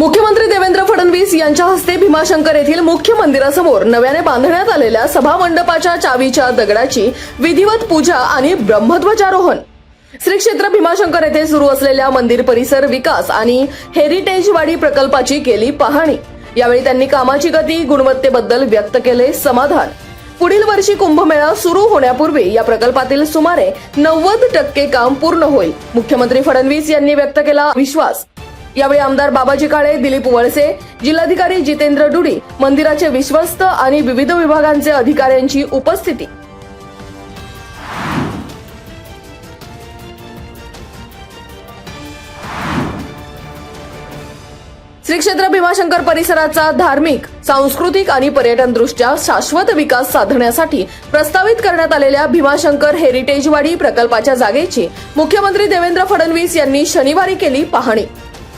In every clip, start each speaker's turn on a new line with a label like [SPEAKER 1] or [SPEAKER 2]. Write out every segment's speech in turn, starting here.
[SPEAKER 1] मुख्यमंत्री देवेंद्र फडणवीस यांच्या हस्ते भीमाशंकर येथील मुख्य मंदिरासमोर नव्याने बांधण्यात आलेल्या सभा मंडपाच्या चावीच्या दगडाची विधिवत पूजा आणि ब्रह्मध्वजारोहण। श्री क्षेत्र भीमाशंकर येथे सुरू असलेल्या मंदिर परिसर विकास आणि हेरिटेजवाडी प्रकल्पाची केली पाहणी। यावेळी त्यांनी कामाची गती, गुणवत्तेबद्दल व्यक्त केले समाधान। पुढील वर्षी कुंभमेळा सुरू होण्यापूर्वी या प्रकल्पातील सुमारे 90% काम पूर्ण होईल। मुख्यमंत्री फडणवीस यांनी व्यक्त केला विश्वास। यावेळी आमदार बाबाजी काळे, दिलीप वळसे, जिल्हाधिकारी जितेंद्र डुडी, मंदिराचे विश्वस्त आणि विविध विभागांचे अधिकाऱ्यांची उपस्थिती। श्री क्षेत्र भीमाशंकर परिसराचा धार्मिक, सांस्कृतिक आणि पर्यटन दृष्ट्या शाश्वत विकास साधण्यासाठी प्रस्तावित करण्यात आलेल्या भीमाशंकर हेरिटेजवाडी प्रकल्पाच्या जागेची मुख्यमंत्री देवेंद्र फडणवीस यांनी शनिवारी केली पाहणी।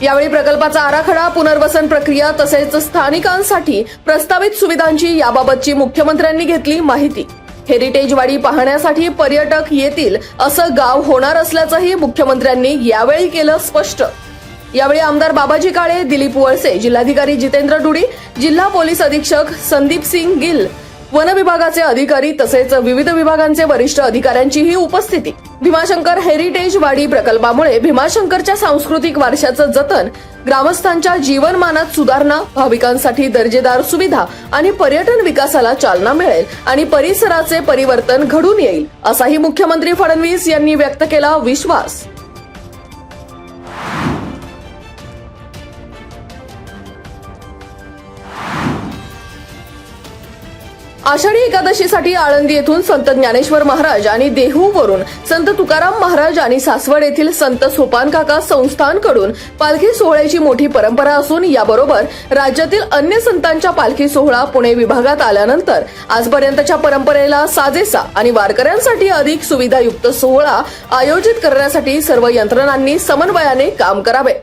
[SPEAKER 1] यावेळी प्रकल्पाचा आराखडा, पुनर्वसन प्रक्रिया तसेच स्थानिकांसाठी प्रस्तावित सुविधांची याबाबतची मुख्यमंत्र्यांनी घेतली माहिती। हेरिटेजवाडी पाहण्यासाठी पर्यटक येतील असं गाव होणार असल्याचंही मुख्यमंत्र्यांनी यावेळी केलं स्पष्ट। यावेळी आमदार बाबाजी काळे, दिलीप वळसे, जिल्हाधिकारी जितेंद्र डुडी, जिल्हा पोलीस अधीक्षक संदीप सिंग गिल, वन विभागाचे अधिकारी तसेच विविध विभागांचे वरिष्ठ अधिकाऱ्यांचीही उपस्थिती। भीमाशंकर हेरिटेज वाडी प्रकल्पामुळे भीमाशंकरच्या सांस्कृतिक वारशाचं जतन, ग्रामस्थांच्या जीवनमानात सुधारणा, भाविकांसाठी दर्जेदार सुविधा आणि पर्यटन विकासाला चालना मिळेल आणि परिसराचे परिवर्तन घडून येईल, असाही मुख्यमंत्री फडणवीस यांनी व्यक्त केला विश्वास। आषाढी एकादशीसाठी आळंदी येथून संत ज्ञानेश्वर महाराज आणि देहूवरून संत तुकाराम महाराज आणि सासवड येथील संत सोपानकाका संस्थानकडून पालखी सोहळ्याची मोठी परंपरा असून याबरोबर राज्यातील अन्य संतांच्या पालखी सोहळा पुणे विभागात आल्यानंतर आजपर्यंतच्या परंपरेला साजेसा आणि वारकऱ्यांसाठी अधिक सुविधायुक्त सोहळा आयोजित करण्यासाठी सर्व यंत्रणांनी समन्वयाने काम करावे।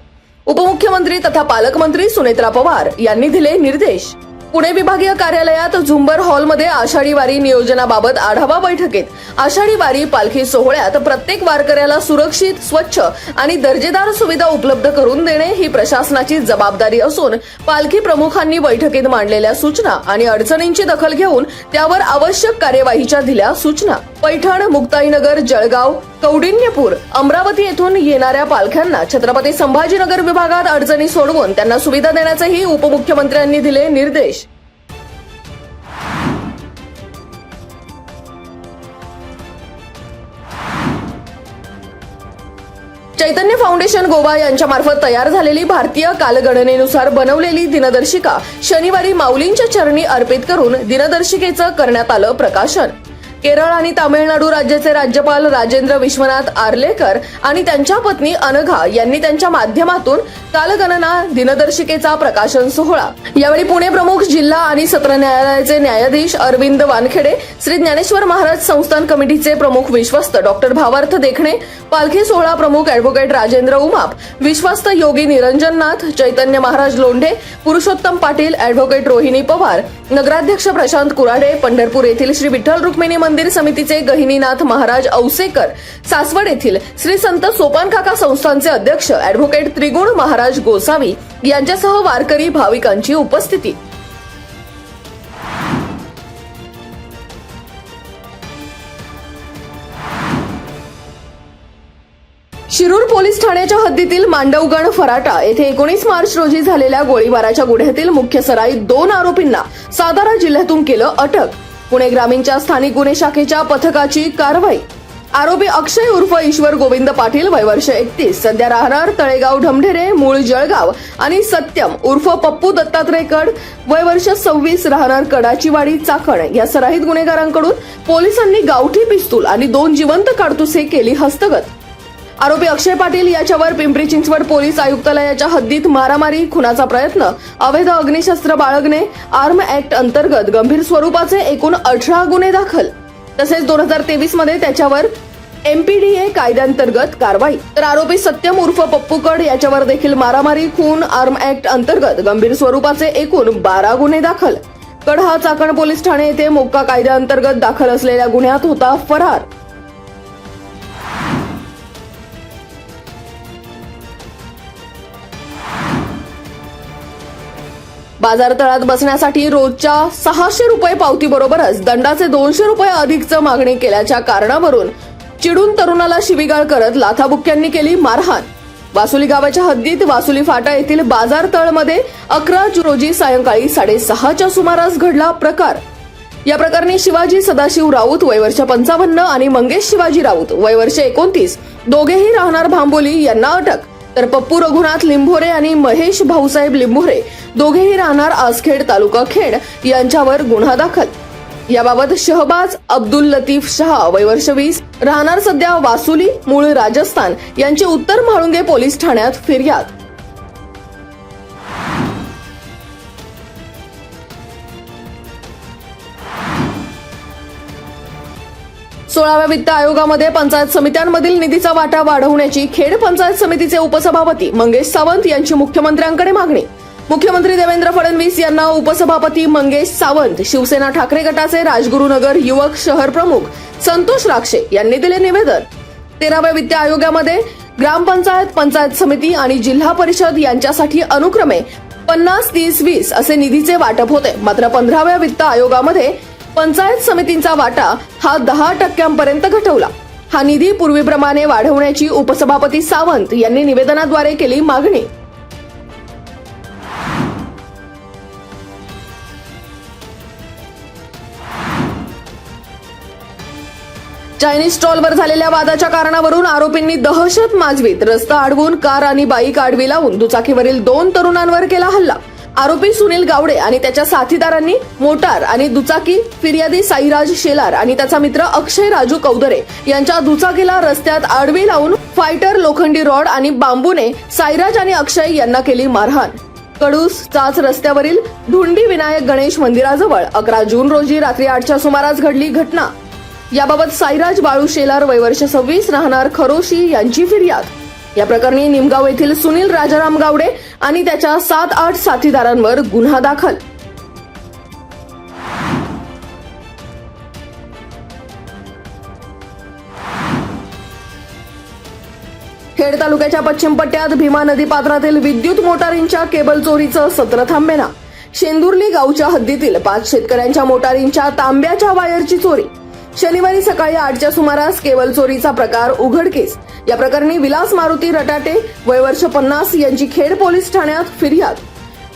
[SPEAKER 1] उपमुख्यमंत्री तथा पालकमंत्री सुनेत्रा पवार यांनी दिले निर्देश। पुणे विभागीय कार्यालयात झुंबर हॉलमध्ये आषाढी वारी नियोजनाबाबत आढावा बैठकीत आषाढी वारी पालखी सोहळ्यात प्रत्येक वारकऱ्याला सुरक्षित, स्वच्छ आणि दर्जेदार सुविधा उपलब्ध करून देणे ही प्रशासनाची जबाबदारी असून पालखी प्रमुखांनी बैठकीत मांडलेल्या सूचना आणि अडचणींची दखल घेऊन त्यावर आवश्यक कार्यवाहीच्या दिल्या सूचना। पैठण, मुक्ताईनगर, जळगाव, कौंडिण्यपूर, अमरावती येथून येणाऱ्या पालख्यांना छत्रपती संभाजीनगर विभागात अडचणी सोडवून त्यांना सुविधा देण्याचेही उपमुख्यमंत्र्यांनी दिले निर्देश। चैतन्य फाउंडेशन गोवा यांच्या मार्फत तयार झालेली भारतीय कालगणनेनुसार बनवलेली दिनदर्शिका शनिवारी माऊलींच्या चरणी अर्पित करून दिनदर्शिकेचं करण्यात आलं प्रकाशन। केरळ आणि तामिळनाडू राज्याचे राज्यपाल राजेंद्र विश्वनाथ आर्लेकर आणि त्यांच्या पत्नी अनघा यांनी त्यांच्या माध्यमातून कालगणना दिनदर्शिकेचा प्रकाशन सोहळा। यावेळी पुणे प्रमुख जिल्हा आणि सत्र न्यायालयाचे न्यायाधीश अरविंद वानखेडे, श्री ज्ञानेश्वर महाराज संस्थान कमिटीचे प्रमुख विश्वस्त डॉक्टर भावार्थ देखणे, पालखी सोहळा प्रमुख अॅडव्होकेट राजेंद्र उमाप, विश्वस्त योगी निरंजननाथ, चैतन्य महाराज लोंढे, पुरुषोत्तम पाटील, अॅडव्होकेट रोहिणी पवार, नगराध्यक्ष प्रशांत कुराडे, पंढरपूर येथील श्री विठ्ठल रुक्मिणी मंदिर समितीचे गहिनीनाथ महाराज औसेकर, सासवड येथील श्री संत सोपानकाका संस्थानचे अध्यक्ष अॅडव्होकेट त्रिगुण महाराज गोसावी यांच्यासह वारकरी भाविकांची उपस्थिती। शिरूर पोलीस ठाण्याच्या हद्दीतील मांडवगण फराटा येथे 19 मार्च रोजी झालेल्या गोळीबाराच्या गुन्ह्यातील मुख्य सराईत 2 आरोपींना सातारा जिल्ह्यातून केलं अटक। पुणे ग्रामीणच्या स्थानिक गुन्हे शाखेच्या पथकाची कारवाई। आरोपी अक्षय उर्फ ईश्वर गोविंद पाटील, वय वर्ष 31, सध्या राहणार तळेगाव ढमढेरे, मूळ जळगाव, आणि सत्यम उर्फ पप्पू दत्तात्रय कड, वय वर्ष 26, राहणार कडाचीवाडी, चाकण या सराईत गुन्हेगारांकडून पोलिसांनी गावठी पिस्तूल आणि 2 जिवंत काडतुसे केली हस्तगत। आरोपी अक्षय पाटील याच्यावर पिंपरी चिंचवड पोलीस आयुक्तालयाच्या हद्दीत मारामारी, खुनाचा प्रयत्न, अवैध अग्निशस्त्र बाळगणे, आर्म ऍक्ट अंतर्गत गंभीर स्वरूपाचे एकूण 18 गुन्हे दाखल। तसेच 2023 मध्ये त्याच्यावर MPDA कायद्यांतर्गत कारवाई। तर आरोपी सत्यम उर्फ पप्पू कड याच्यावर देखील मारामारी, खून, आर्म ऍक्ट अंतर्गत गंभीर स्वरूपाचे एकूण 12 गुन्हे दाखल। कड हा चाकण पोलीस ठाणे येथे मोक्का कायद्याअंतर्गत दाखल असलेल्या गुन्ह्यात होता फरार। बाजारतळात बसण्यासाठी रोजच्या 600 रुपये पावती बरोबरच दंडाचे 200 रुपये अधिकचं मागणी केल्याच्या कारणावरून चिडून तरुणाला शिवीगाळ करत लाथाबुक्क्यांनी केली मारहाण. वासुली गावाच्या हद्दीत वासुली फाटा येथील बाजारतळमध्ये 11 रोजी सायंकाळी 6:30च्या सुमारास घडला प्रकार. या प्रकरणी शिवाजी सदाशिव राऊत वय वर्ष 55 आणि मंगेश शिवाजी राऊत वय वर्ष 29 दोघेही राहणार भांबोली यांना अटक, तर पप्पू रघुनाथ लिंभोरे आणि महेश भाऊसाहेब लिंभोरे दोघेही राहणार आसखेड तालुका खेड यांच्यावर गुन्हा दाखल. याबाबत शहबाज अब्दुल लतीफ शहा वय वर्ष 20 राहणार सध्या वासुली मूळ राजस्थान यांची उत्तर म्हाळुंगे पोलीस ठाण्यात फिर्याद. सोळाव्या वित्त आयोगामध्ये पंचायत समित्यांमधील निधीचा वाटा वाढवण्याची खेड पंचायत समितीचे उपसभापती मंगेश सावंत यांची मुख्यमंत्र्यांकडे मागणी. मुख्यमंत्री देवेंद्र फडणवीस यांना उपसभापती मंगेश सावंत, शिवसेना ठाकरे गटाचे राजगुरुनगर युवक शहर प्रमुख संतोष राक्षे यांनी दिले निवेदन. 13व्या वित्त आयोगामध्ये ग्रामपंचायत, पंचायत समिती आणि जिल्हा परिषद यांच्यासाठी अनुक्रमे 50, 30, 20 असे निधीचे वाटप होते. मात्र 15व्या वित्त आयोगामध्ये पंचायत समितींचा वाटा हा 10% घटवला. हा निधी पूर्वीप्रमाणे वाढवण्याची उपसभापती सावंत यांनी निवेदनाद्वारे केली मागणी. चायनीज स्टॉलवर झालेल्या वादाच्या कारणावरून आरोपींनी दहशत माजवीत रस्ता अडवून कार आणि बाईक आडवी लावून दुचाकीवरील 2 तरुणांवर केला हल्ला. आरोपी सुनील गावडे आणि त्याच्या साथीदारांनी मोटार आणि दुचाकी फिर्यादी साईराज शेलार आणि त्याचा मित्र अक्षय राजू कौदरे यांच्या दुचाकीला रस्त्यात आडवी लावून फायटर, लोखंडी रॉड आणि बांबूने साईराज आणि अक्षय यांना केली मारहाण. कडूस चाच रस्त्यावरील धुंडी विनायक गणेश मंदिराजवळ 11 जून रोजी रात्री 8च्या सुमारास घडली घटना. याबाबत साईराज बाळू शेलार वय वर्ष 26 राहणार खरोशी यांची फिर्याद. या प्रकरणी निमगाव येथील सुनील राजाराम गावडे आणि त्याच्या 7-8 साथीदारांवर गुन्हा दाखल. खेड तालुक्याच्या पश्चिम पट्ट्यात भीमा नदी पात्रातील विद्युत मोटारींच्या केबल चोरीचं सत्र थांबेना. शेंदुर्ली गावच्या हद्दीतील 5 शेतकऱ्यांच्या मोटारींच्या तांब्याच्या वायरची चोरी. शनिवारी सकाळी 8च्या सुमारास केबल चोरीचा प्रकार उघडकीस. या प्रकरणी विलास मारुती रटाटे वय वर्ष 50 यांची खेड पोलीस ठाण्यात फिर्याद.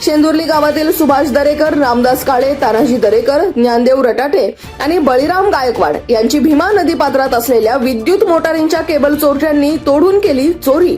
[SPEAKER 1] शेंदुर्ली गावातील सुभाष दरेकर, रामदास काळे, तानाजी दरेकर, ज्ञानदेव रटाटे आणि बळीराम गायकवाड यांची भीमा नदी पात्रात असलेल्या विद्युत मोटारींच्या केबल चोरट्यांनी तोडून केली चोरी.